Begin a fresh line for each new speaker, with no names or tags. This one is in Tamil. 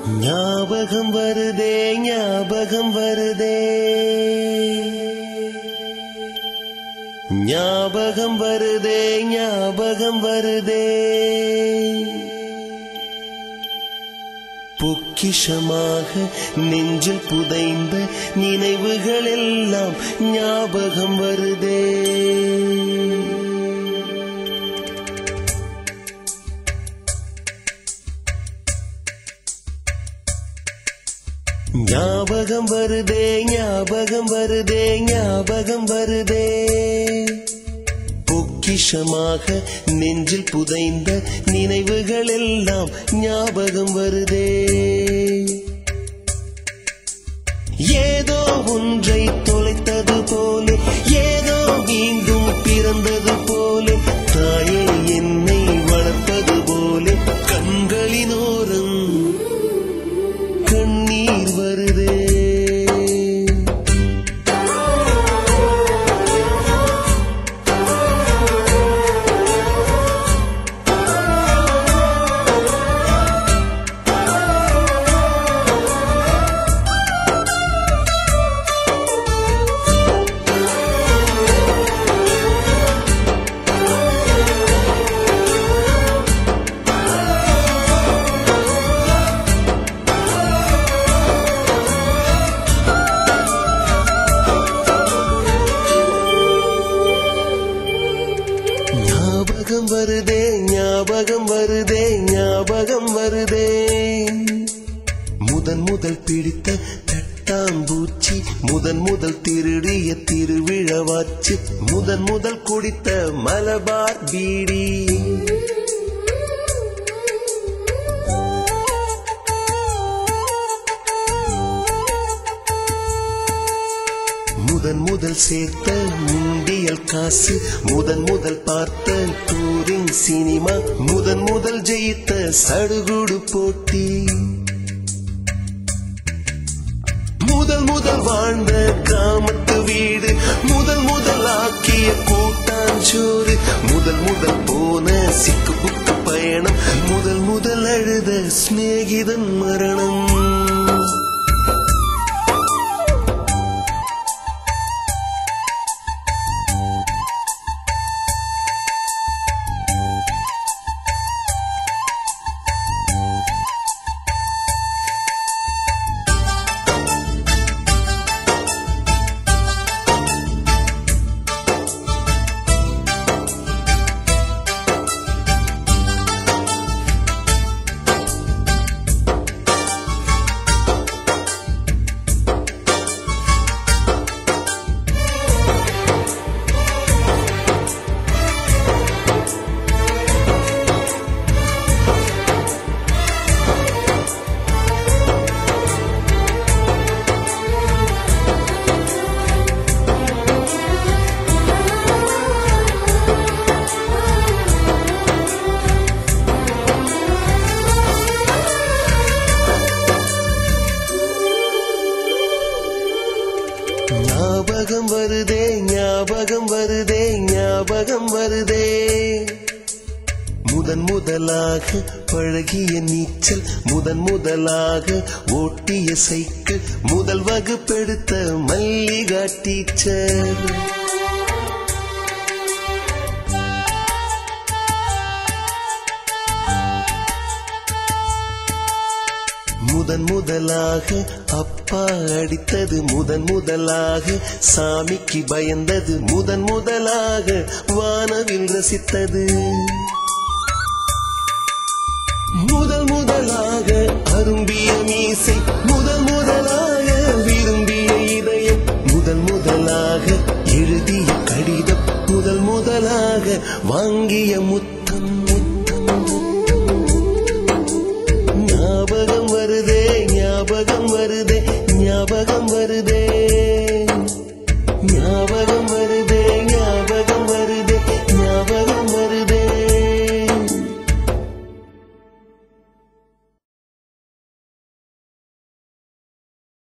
ஞாபகம் வருதே ஞாபகம் வருதே ஞாபகம் வருதே ஞாபகம் வருதே பொக்கிஷமாக நெஞ்சில் புதைந்த நினைவுகள் எல்லாம் ஞாபகம் வருதே ஞாபகம் வருதே ஞாபகம் வருதே ஞாபகம் வருதே பொக்கிஷமாக நெஞ்சில் புதைந்த நினைவுகள் எல்லாம் ஞாபகம் வருதே ஏதோ ஒன்றை தொலைத்தது போலே ஏதோ மீண்டும் பிறந்தது போலே தாயே என்னை வளர்ப்பது போலே கண்களினோரம் கண்ணீர் வருதே ஞாபகம் வருதே ஞாபகம் வருதே ஞாபகம் வருதே முதன் முதல் பிடித்த தட்டாம்பூச்சி முதன் முதல் திருடிய திருவிழவாச்சு முதன் முதல் குடித்த மலபார் பீடி முதன் முதல் சேர்த்த முண்டியல் காசு முதன் முதல் பார்த்த டூரிங் சினிமா முதன் முதல் ஜெயித்த சடுகுடு போட்டி முதல் முதல் வாழ்ந்த கிராமத்து வீடு முதல் முதல் ஆக்கிய கூட்டாஞ்சோறு முதல் முதல் போன சிக்கு புக்கு பயணம் முதல் முதல் அழுத சிநேகிதன் மரணம் ஞாபகம் வருதே ஞாபகம் வருதே ஞாபகம் வருதே முதன் முதலாக பழகிய நீச்சல் முதன் முதலாக ஓட்டிய சைக்கிள் முதல் வகுப்பெடுத்த மல்லிகா டீச்சர் முதன் முதலாக அப்பா அடித்தது முதன் முதலாக சாமிக்கு பயந்தது முதன் முதலாக வானவில் ரசித்தது முதல் முதலாக அரும்பிய மீசை முதல் முதலாக விரும்பிய இதயம் முதல் முதலாக எழுதிய கடிதம் முதல் முதலாக வாங்கிய முத்து